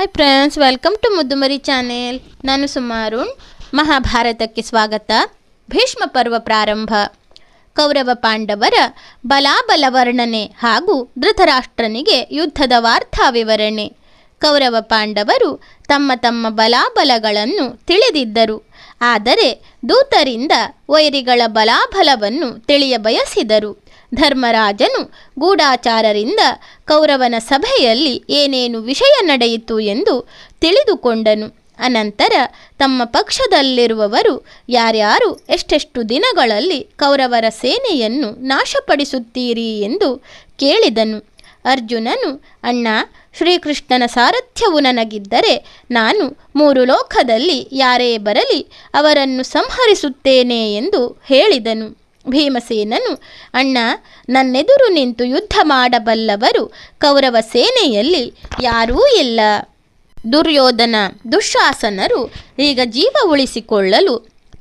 Hi friends, welcome to Muddumari channel. ನಾನು ಸುಮಾರುಣ್. ಮಹಾಭಾರತಕ್ಕೆ ಸ್ವಾಗತ. ಭೀಷ್ಮ ಪರ್ವ ಪ್ರಾರಂಭ. ಕೌರವ ಪಾಂಡವರ ಬಲಾಬಲ ವರ್ಣನೆ ಹಾಗೂ ಧೃತರಾಷ್ಟ್ರನಿಗೆ ಯುದ್ಧದ ವಾರ್ತಾ ವಿವರಣೆ. ಕೌರವ ಪಾಂಡವರು ತಮ್ಮ ತಮ್ಮ ಬಲಾಬಲಗಳನ್ನು ತಿಳಿದಿದ್ದರು. ಆದರೆ ದೂತರಿಂದ ವೈರಿಗಳ ಬಲಾಬಲವನ್ನು ತಿಳಿಯ ಬಯಸಿದರು. ಧರ್ಮರಾಜನು ಗೂಢಾಚಾರರಿಂದ ಕೌರವನ ಸಭೆಯಲ್ಲಿ ಏನೇನು ವಿಷಯ ನಡೆಯಿತು ಎಂದು ತಿಳಿದುಕೊಂಡನು. ಅನಂತರ ತಮ್ಮ ಪಕ್ಷದಲ್ಲಿರುವವರು ಯಾರ್ಯಾರು ಎಷ್ಟೆಷ್ಟು ದಿನಗಳಲ್ಲಿ ಕೌರವರ ಸೇನೆಯನ್ನು ನಾಶಪಡಿಸುತ್ತೀರಿ ಎಂದು ಕೇಳಿದನು. ಅರ್ಜುನನು, ಅಣ್ಣ, ಶ್ರೀಕೃಷ್ಣನ ಸಾರಥ್ಯವು ನನಗಿದ್ದರೆ ನಾನು 3 ಲೋಕದಲ್ಲಿ ಯಾರೇ ಬರಲಿ ಅವರನ್ನು ಸಂಹರಿಸುತ್ತೇನೆ ಎಂದು ಹೇಳಿದನು. ಭೀಮಸೇನನು, ಅಣ್ಣ, ನನ್ನೆದುರು ನಿಂತು ಯುದ್ಧ ಮಾಡಬಲ್ಲವರು ಕೌರವ ಸೇನೆಯಲ್ಲಿ ಯಾರೂ ಇಲ್ಲ. ದುರ್ಯೋಧನ, ದುಶ್ಯಾಸನರು ಈಗ ಜೀವ ಉಳಿಸಿಕೊಳ್ಳಲು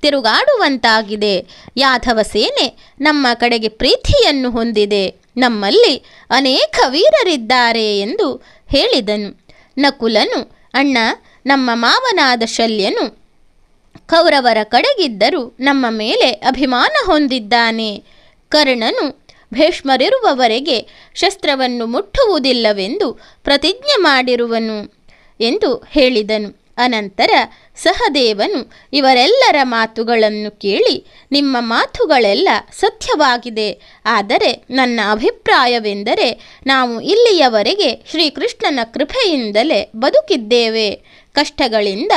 ತಿರುಗಾಡುವಂತಾಗಿದೆ. ಯಾದವ ಸೇನೆ ನಮ್ಮ ಕಡೆಗೆ ಪ್ರೀತಿಯನ್ನು ಹೊಂದಿದೆ. ನಮ್ಮಲ್ಲಿ ಅನೇಕ ವೀರರಿದ್ದಾರೆ ಎಂದು ಹೇಳಿದನು. ನಕುಲನು, ಅಣ್ಣ, ನಮ್ಮ ಮಾವನಾದ ಶಲ್ಯನು ಕೌರವರ ಕಡೆಗಿದ್ದರೂ ನಮ್ಮ ಮೇಲೆ ಅಭಿಮಾನ ಹೊಂದಿದ್ದಾನೆ. ಕರ್ಣನು ಭೀಷ್ಮರಿರುವವರೆಗೆ ಶಸ್ತ್ರವನ್ನು ಮುಟ್ಟುವುದಿಲ್ಲವೆಂದು ಪ್ರತಿಜ್ಞೆ ಮಾಡಿರುವನು ಎಂದು ಹೇಳಿದನು. ಅನಂತರ ಸಹದೇವನು ಇವರೆಲ್ಲರ ಮಾತುಗಳನ್ನು ಕೇಳಿ, ನಿಮ್ಮ ಮಾತುಗಳೆಲ್ಲ ಸತ್ಯವಾಗಿದೆ. ಆದರೆ ನನ್ನ ಅಭಿಪ್ರಾಯವೆಂದರೆ ನಾವು ಇಲ್ಲಿಯವರೆಗೆ ಶ್ರೀಕೃಷ್ಣನ ಕೃಪೆಯಿಂದಲೇ ಬದುಕಿದ್ದೇವೆ, ಕಷ್ಟಗಳಿಂದ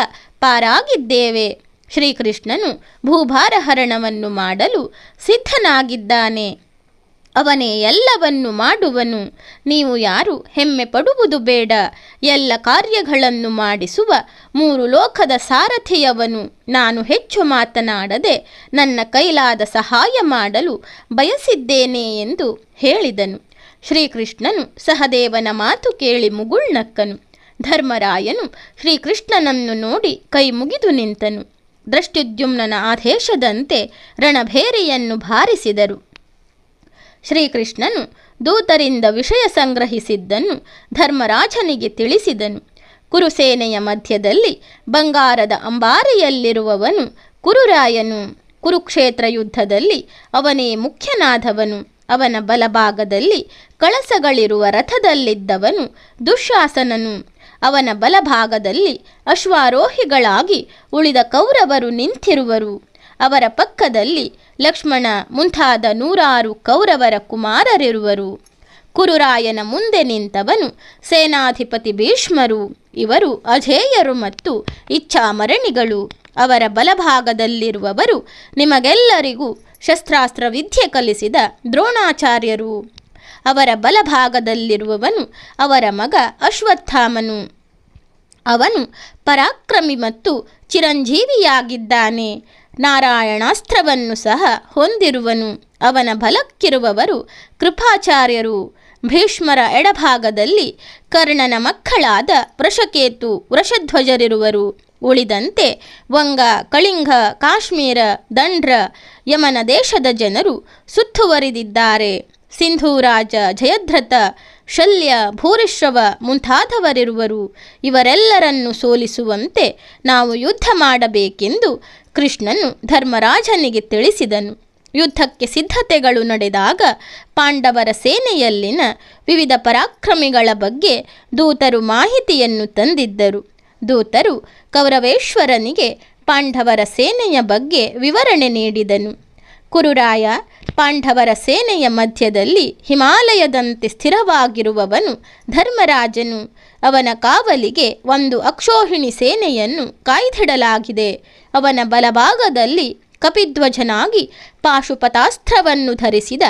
ಪಾರಾಗಿದ್ದೇವೆ. ಶ್ರೀಕೃಷ್ಣನು ಭೂಭಾರಹರಣವನ್ನು ಮಾಡಲು ಸಿದ್ಧನಾಗಿದ್ದಾನೆ. ಅವನೇ ಎಲ್ಲವನ್ನು ಮಾಡುವನು. ನೀವು ಯಾರು ಹೆಮ್ಮೆ ಪಡುವುದು ಬೇಡ. ಎಲ್ಲ ಕಾರ್ಯಗಳನ್ನು ಮಾಡಿಸುವ 3 ಲೋಕದ ಸಾರಥಿಯವನು ನಾನು ಹೆಚ್ಚು ಮಾತನಾಡದೆ ನನ್ನ ಕೈಲಾದ ಸಹಾಯ ಮಾಡಲು ಬಯಸಿದ್ದೇನೆ ಎಂದು ಹೇಳಿದನು. ಶ್ರೀಕೃಷ್ಣನು ಸಹದೇವನ ಮಾತು ಕೇಳಿ ಮುಗುಳ್ನಕ್ಕನು. ಧರ್ಮರಾಯನು ಶ್ರೀಕೃಷ್ಣನನ್ನು ನೋಡಿ ಕೈ ಮುಗಿದು ನಿಂತನು. ದೃಷ್ಟದ್ಯುಮ್ನನ ಆದೇಶದಂತೆ ರಣಭೇರಿಯನ್ನು ಬಾರಿಸಿದರು. ಶ್ರೀಕೃಷ್ಣನು ದೂತರಿಂದ ವಿಷಯ ಸಂಗ್ರಹಿಸಿದ್ದನ್ನು ಧರ್ಮರಾಜನಿಗೆ ತಿಳಿಸಿದನು. ಕುರುಸೇನೆಯ ಮಧ್ಯದಲ್ಲಿ ಬಂಗಾರದ ಅಂಬಾರಿಯಲ್ಲಿರುವವನು ಕುರುರಾಯನು. ಕುರುಕ್ಷೇತ್ರ ಯುದ್ಧದಲ್ಲಿ ಅವನೇ ಮುಖ್ಯನಾದವನು. ಅವನ ಬಲಭಾಗದಲ್ಲಿ ಕಳಸಗಳಿರುವ ರಥದಲ್ಲಿದ್ದವನು ದುಶ್ಯಾಸನನು. ಅವನ ಬಲಭಾಗದಲ್ಲಿ ಅಶ್ವಾರೋಹಿಗಳಾಗಿ ಉಳಿದ ಕೌರವರು ನಿಂತಿರುವರು. ಅವರ ಪಕ್ಕದಲ್ಲಿ ಲಕ್ಷ್ಮಣ ಮುಂತಾದ 100 ಕೌರವರ ಕುಮಾರರಿರುವರು. ಕುರುರಾಯನ ಮುಂದೆ ನಿಂತವನು ಸೇನಾಧಿಪತಿ ಭೀಷ್ಮರು. ಇವರು ಅಜೇಯರು ಮತ್ತು ಇಚ್ಛಾಮರಣಿಗಳು. ಅವರ ಬಲಭಾಗದಲ್ಲಿರುವವರು ನಿಮಗೆಲ್ಲರಿಗೂ ಶಸ್ತ್ರಾಸ್ತ್ರ ವಿದ್ಯೆ ಕಲಿಸಿದ ದ್ರೋಣಾಚಾರ್ಯರು. ಅವರ ಬಲಭಾಗದಲ್ಲಿರುವವನು ಅವರ ಮಗ ಅಶ್ವತ್ಥಾಮನು. ಅವನು ಪರಾಕ್ರಮಿ ಮತ್ತು ಚಿರಂಜೀವಿಯಾಗಿದ್ದಾನೆ. ನಾರಾಯಣಾಸ್ತ್ರವನ್ನು ಸಹ ಹೊಂದಿರುವನು. ಅವನ ಬಲಕ್ಕಿರುವವರು ಕೃಪಾಚಾರ್ಯರು. ಭೀಷ್ಮರ ಎಡಭಾಗದಲ್ಲಿ ಕರ್ಣನ ಮಕ್ಕಳಾದ ವೃಷಕೇತು, ವೃಷಧ್ವಜರಿರುವರು. ಉಳಿದಂತೆ ವಂಗ, ಕಳಿಂಗ, ಕಾಶ್ಮೀರ, ದಂಡ್ರ, ಯಮನ ದೇಶದ ಜನರು ಸುತ್ತುವರಿದಿದ್ದಾರೆ. ಸಿಂಧೂರಾಜ, ಜಯದ್ರಥ, ಶಲ್ಯ, ಭೂರಿಶ್ರವ ಮುಂತಾದವರಿರುವರು. ಇವರೆಲ್ಲರನ್ನು ಸೋಲಿಸುವಂತೆ ನಾವು ಯುದ್ಧ ಮಾಡಬೇಕೆಂದು ಕೃಷ್ಣನು ಧರ್ಮರಾಜನಿಗೆ ತಿಳಿಸಿದನು. ಯುದ್ಧಕ್ಕೆ ಸಿದ್ಧತೆಗಳು ನಡೆದಾಗ ಪಾಂಡವರ ಸೇನೆಯಲ್ಲಿನ ವಿವಿಧ ಪರಾಕ್ರಮಿಗಳ ಬಗ್ಗೆ ದೂತರು ಮಾಹಿತಿಯನ್ನು ತಂದಿದ್ದರು. ದೂತರು ಕೌರವೇಶ್ವರನಿಗೆ ಪಾಂಡವರ ಸೇನೆಯ ಬಗ್ಗೆ ವಿವರಣೆ ನೀಡಿದನು. ಕುರುರಾಯ ಪಾಂಡವರ ಸೇನೆಯ ಮಧ್ಯದಲ್ಲಿ ಹಿಮಾಲಯದಂತೆ ಸ್ಥಿರವಾಗಿರುವವನು ಧರ್ಮರಾಜನು. ಅವನ ಕಾವಲಿಗೆ 1 ಅಕ್ಷೋಹಿಣಿ ಸೇನೆಯನ್ನು ಕಾಯ್ದಿಡಲಾಗಿದೆ. ಅವನ ಬಲಭಾಗದಲ್ಲಿ ಕಪಿಧ್ವಜನಾಗಿ ಪಾಶುಪತಾಸ್ತ್ರವನ್ನು ಧರಿಸಿದ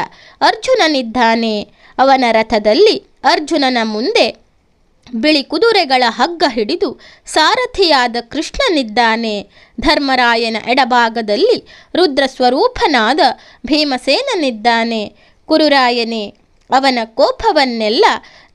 ಅರ್ಜುನನಿದ್ದಾನೆ. ಅವನ ರಥದಲ್ಲಿ ಅರ್ಜುನನ ಮುಂದೆ ಬಿಳಿ ಕುದುರೆಗಳ ಹಗ್ಗ ಹಿಡಿದು ಸಾರಥಿಯಾದ ಕೃಷ್ಣನಿದ್ದಾನೆ. ಧರ್ಮರಾಯನ ಎಡಭಾಗದಲ್ಲಿ ರುದ್ರ ಸ್ವರೂಪನಾದ ಭೀಮಸೇನನಿದ್ದಾನೆ. ಕುರುರಾಯನೇ, ಅವನ ಕೋಪವನ್ನೆಲ್ಲ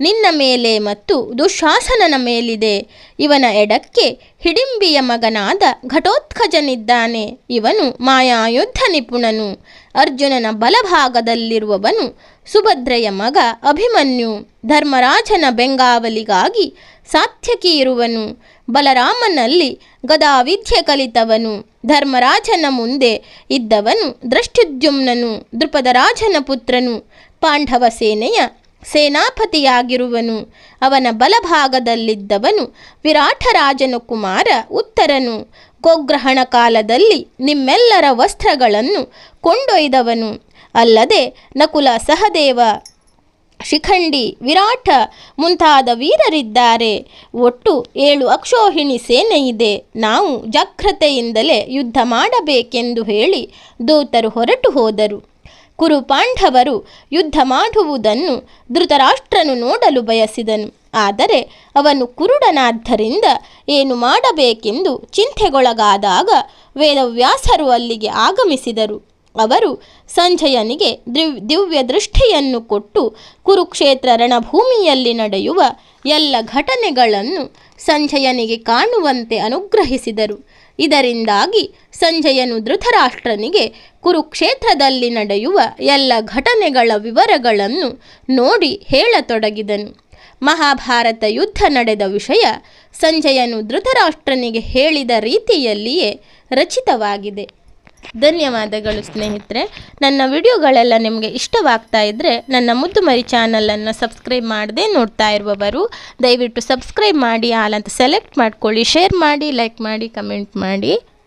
ನಿನ್ನ ಮೇಲೆ ಮತ್ತು ದುಶ್ಯಾಸನನ ಮೇಲಿದೆ. ಇವನ ಎಡಕ್ಕೆ ಹಿಡಿಂಬಿಯ ಮಗನಾದ ಘಟೋತ್ಕಜನಿದ್ದಾನೆ. ಇವನು ಮಾಯಾಯುದ್ಧ ನಿಪುಣನು. ಅರ್ಜುನನ ಬಲಭಾಗದಲ್ಲಿರುವವನು ಸುಭದ್ರೆಯ ಮಗ ಅಭಿಮನ್ಯು. ಧರ್ಮರಾಜನ ಬೆಂಗಾವಲಿಗಾಗಿ ಸಾತ್ಯಕಿ ಇರುವನು. ಬಲರಾಮನಲ್ಲಿ ಗದಾವಿದ್ಯೆ ಕಲಿತವನು. ಧರ್ಮರಾಜನ ಮುಂದೆ ಇದ್ದವನು ದೃಷ್ಟದ್ಯುಮ್ನನು. ದೃಪದರಾಜನ ಪುತ್ರನು. ಪಾಂಡವ ಸೇನೆಯ ಸೇನಾಪತಿಯಾಗಿರುವನು. ಅವನ ಬಲಭಾಗದಲ್ಲಿದ್ದವನು ವಿರಾಟರಾಜನ ಕುಮಾರ ಉತ್ತರನು. ಗೋಗ್ರಹಣ ಕಾಲದಲ್ಲಿ ನಿಮ್ಮೆಲ್ಲರ ವಸ್ತ್ರಗಳನ್ನು ಕೊಂಡೊಯ್ದವನು. ಅಲ್ಲದೆ ನಕುಲ, ಸಹದೇವ, ಶಿಖಂಡಿ, ವಿರಾಟ ಮುಂತಾದ ವೀರರಿದ್ದಾರೆ. ಒಟ್ಟು 7 ಅಕ್ಷೋಹಿಣಿ ಸೇನೆ ಇದೆ. ನಾವು ಜಾಗ್ರತೆಯಿಂದಲೇ ಯುದ್ಧ ಮಾಡಬೇಕೆಂದು ಹೇಳಿ ದೂತರು ಹೊರಟು ಹೋದರು. ಕುರು ಪಾಂಡವರು ಯುದ್ಧ ಮಾಡುವುದನ್ನು ಧೃತರಾಷ್ಟ್ರನು ನೋಡಲು ಬಯಸಿದನು. ಆದರೆ ಅವನು ಕುರುಡನಾದ್ದರಿಂದ ಏನು ಮಾಡಬೇಕೆಂದು ಚಿಂತೆಗೊಳಗಾದಾಗ ವೇದವ್ಯಾಸರು ಅಲ್ಲಿಗೆ ಆಗಮಿಸಿದರು. ಅವರು ಸಂಜಯನಿಗೆ ದಿವ್ಯ ದೃಷ್ಟಿಯನ್ನು ಕೊಟ್ಟು ಕುರುಕ್ಷೇತ್ರ ರಣಭೂಮಿಯಲ್ಲಿ ನಡೆಯುವ ಎಲ್ಲ ಘಟನೆಗಳನ್ನು ಸಂಜಯನಿಗೆ ಕಾಣುವಂತೆ ಅನುಗ್ರಹಿಸಿದರು. ಇದರಿಂದಾಗಿ ಸಂಜಯನು ಧೃತರಾಷ್ಟ್ರನಿಗೆ ಕುರುಕ್ಷೇತ್ರದಲ್ಲಿ ನಡೆಯುವ ಎಲ್ಲ ಘಟನೆಗಳ ವಿವರಗಳನ್ನು ನೋಡಿ ಹೇಳತೊಡಗಿದನು. ಮಹಾಭಾರತ ಯುದ್ಧ ನಡೆದ ವಿಷಯ ಸಂಜಯನು ಧೃತರಾಷ್ಟ್ರನಿಗೆ ಹೇಳಿದ ರೀತಿಯಲ್ಲಿಯೇ ರಚಿತವಾಗಿದೆ. ಧನ್ಯವಾದಗಳು ಸ್ನೇಹಿತರೆ. ನನ್ನ ವಿಡಿಯೋಗಳೆಲ್ಲ ನಿಮಗೆ ಇಷ್ಟವಾಗ್ತಾ ಇದ್ದರೆ ನನ್ನ ಮುದ್ದುಮರಿ ಚಾನಲನ್ನು ಸಬ್ಸ್ಕ್ರೈಬ್ ಮಾಡದೆ ನೋಡ್ತಾ ಇರುವವರು ದಯವಿಟ್ಟು ಸಬ್ಸ್ಕ್ರೈಬ್ ಮಾಡಿ, ಆಲ್ ಅಂತ ಸೆಲೆಕ್ಟ್ ಮಾಡ್ಕೊಳ್ಳಿ, ಶೇರ್ ಮಾಡಿ, ಲೈಕ್ ಮಾಡಿ, ಕಮೆಂಟ್ ಮಾಡಿ.